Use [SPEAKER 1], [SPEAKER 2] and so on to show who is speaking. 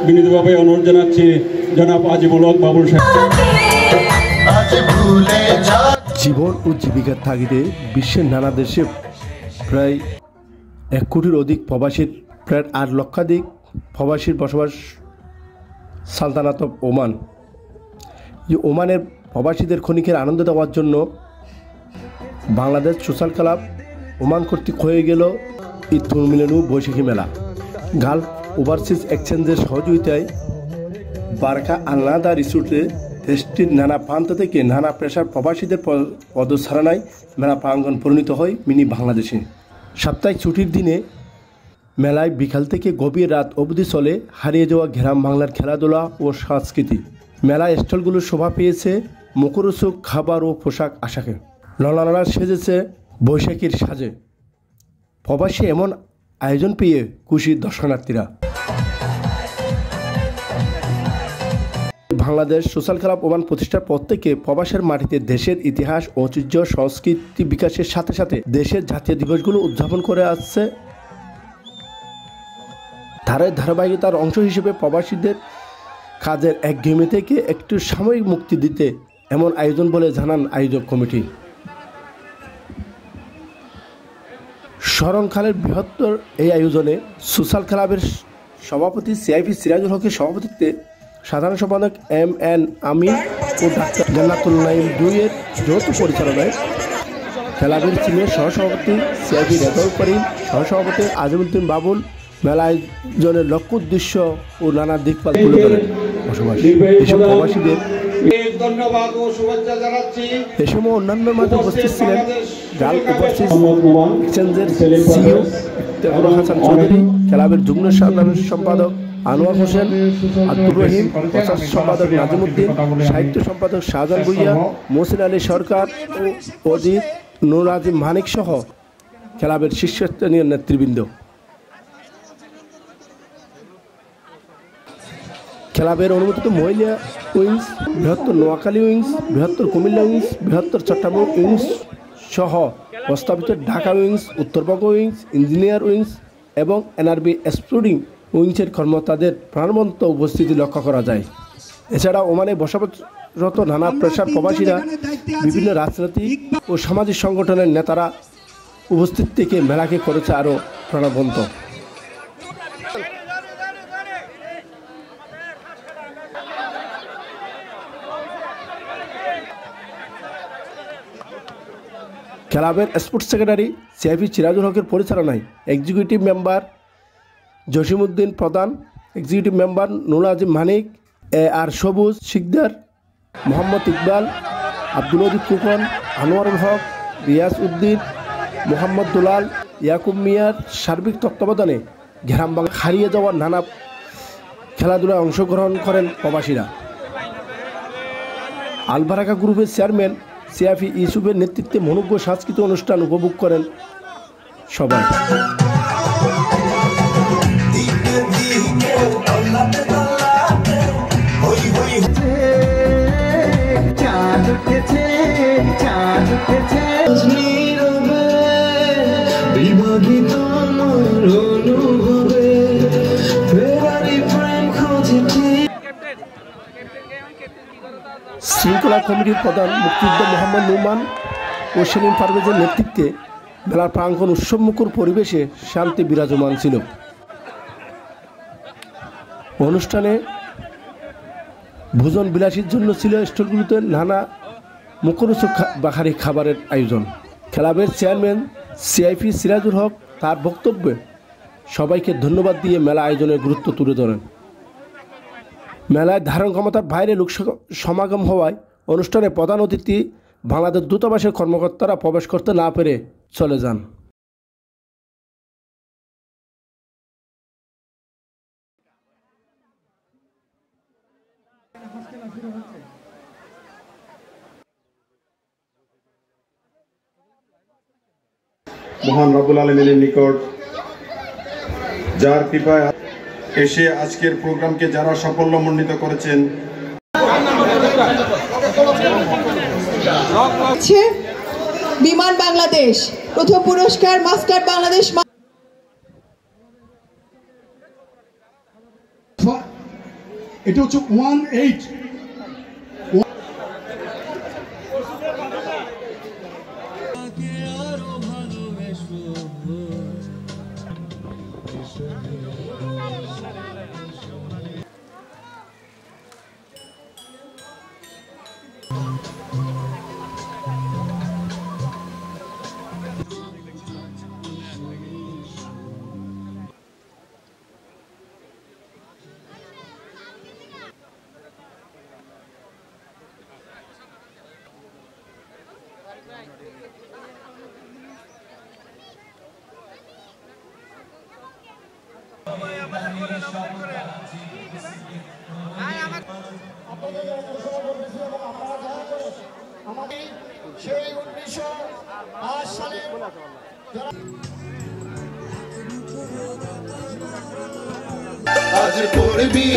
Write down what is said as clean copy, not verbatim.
[SPEAKER 1] বিনীতভাবে অনুরোধ জানাচ্ছি জনাব আজিমুল হক বাবুল সাহেব।
[SPEAKER 2] জীবন ও জীবিকার তাগিদে বিশ্বের নানা দেশে প্রায় 1 কোটির অধিক প্রবাসীর প্রায় 8 লক্ষাধিক প্রবাসীর বসবাস সালতানাত অফ ওমান। এই ওমানের প্রবাসীদের ক্ষণিকের আনন্দ দেওয়ার জন্য বাংলাদেশ সোশ্যাল ক্লাব ওমান কর্তৃক হয়ে গেল ঈদ মিলনু বৈশাখী মেলা। গালফ ওভারসিজ এক্সচেঞ্জের সহযোগিতায় বারকা আলনাদা রিসোর্টে দেশটির নানা প্রান্ত থেকে নানা পেশার প্রবাসীদের পদচারণায় মেলা প্রাঙ্গণ পরিণত হয় মিনি বাংলাদেশে। সাপ্তাহিক ছুটির দিনে মেলায় বিকাল থেকে গভীর রাত অবধি চলে হারিয়ে যাওয়া গ্রাম বাংলার খেলাধুলা ও সংস্কৃতি। মেলা স্টলগুলো শোভা পেয়েছে মুখরোচক খাবার ও পোশাক আশাকে। ললানারা সেজেছে বৈশাখীর সাজে। প্রবাসী এমন আয়োজন পেয়ে খুশি দর্শনার্থীরা। বাংলাদেশ সোশ্যাল ক্লাব ওমান প্রতিষ্ঠার পর থেকে প্রবাসের মাটিতে দেশের ইতিহাস ঐতিহ্য সংস্কৃতি বিকাশের সাথে সাথে দেশের জাতীয় দিবসগুলো উদযাপন করে আসছে। ধারাবাহিকতার অংশ হিসেবে প্রবাসীদের কাজের একঘেয়েমি থেকে একটু সাময়িক মুক্তি দিতে এমন আয়োজন বলে জানান আয়োজক কমিটি। শরণখালের বৃহত্তর এই আয়োজনে সোশ্যাল ক্লাবের সভাপতি সিআইপি সিরাজুল হকের সভাপতিত্বে সাধারণ সম্পাদক MN আমিন ও ডাক্তার জান্নাতুল নাইম দুইয়ের যৌথ পরিচালনায় ক্লাবের সিনিয়র সহসভাপতি সিআইপি রেজাউল করিম, সহসভাপতি আজিমউদ্দিন বাবুল মেলা আয়োজনের লক্ষ্য উদ্দেশ্য ও নানা দিকপাল তুলে ধরেন। এসব প্রবাসীদের
[SPEAKER 3] ধন্যবাদ ও শুভেচ্ছা জানাচ্ছি।
[SPEAKER 2] এ সময় অন্যান্যের মাঝে উপস্থিত ছিলেন গালফ ওভারসিজ এক্সচেঞ্জের সিইও ইফতেখার হাসান চৌধুরী, ক্লাবের যুগ্ম সাধারণ সম্পাদক আনোয়ার হোসেন, আব্দুর রহিম, প্রচার সম্পাদক নাজিমউদ্দিন, সাহিত্য সম্পাদক শাহজাহান ভুইয়া, মহসিন আলী সরকার ও অজিত নূর আজিম মানিক সহ ক্লাবের শীর্ষস্থানীয় নেতৃবৃন্দ। ক্লাবের অনুমোদিত মহিলা উইংস, বৃহত্তর নোয়াখালী উইংস, বৃহত্তর কুমিল্লা উইংস, বৃহত্তর চট্টগ্রাম উইংস সহ প্রস্তাবিত Dhaka wings, Uttarbanga wings, engineer wings এবং NRB এক্সপ্লোরিং উইংসের কর্মকর্তাদের প্রাণবন্ত উপস্থিতি লক্ষ্য করা যায়। এছাড়া ওমানে বসবাসরত নানা পেশার প্রবাসীরা, বিভিন্ন রাজনৈতিক ও সামাজিক সংগঠনের নেতারা উপস্থিত থেকে মেলাকে করেছে আরও প্রাণবন্ত। ক্লাবের স্পোর্টস সেক্রেটারি সিআইপি সিরাজুল হকের পরিচালনায় এক্সিকিউটিভ মেম্বার জসিমউদ্দিন প্রধান, এক্সিকিউটিভ মেম্বার নুর আজিম মানিক, AR সবুজ শিকদার, মোহাম্মদ ইকবাল, আব্দুল ওদীদ ফুকন, আনোয়ারুল হক, রিয়াজ উদ্দিন, মোহাম্মদ দুলাল, ইয়াকুব মিয়ার সার্বিক তত্ত্বাবধানে গ্রাম বাংলা হারিয়ে যাওয়া নানা খেলাধুলায় অংশগ্রহণ করেন প্রবাসীরা। আলবারাকা গ্রুপের চেয়ারম্যান সিআইপি ইউসুফের নেতৃত্বে মনোজ্ঞ সাংস্কৃতিক অনুষ্ঠান উপভোগ করেন সবাই। শৃঙ্খলা কমিটির প্রধান মুক্তিযোদ্ধা মোহাম্মদ নুমান ও সেলিম পারভেজের নেতৃত্বে মেলার প্রাঙ্গণ উৎসবমুখর পরিবেশে শান্তি বিরাজমান ছিল। অনুষ্ঠানে ভোজন বিলাসীর জন্য ছিল স্টলগুলোতে নানা মুখরোচক বাহারি খাবারের আয়োজন। ক্লাবের চেয়ারম্যান সিআইপি সিরাজুল হক তার বক্তব্যে সবাইকে ধন্যবাদ দিয়ে মেলা আয়োজনের গুরুত্ব তুলে ধরেন। মেলায় ধারণ ক্ষমতার বাইরে লোক সমাগম হওয়ায় অনুষ্ঠানে প্রধান অতিথি বাংলাদেশ দূতাবাসের কর্মকর্তারা প্রবেশ করতে না পেরে চলে যান।
[SPEAKER 3] মহান রব্বুল আলামিনের নিকট যার কৃপায় এসে আজকের প্রোগ্রামকে যারা সাফল্যমণ্ডিত করেছেন,
[SPEAKER 4] বিমান বাংলাদেশ প্রথম পুরস্কার মাস্টার বাংলাদেশ
[SPEAKER 5] এটা হচ্ছে 18।
[SPEAKER 6] সেই 1905 সালে আজ পড়বি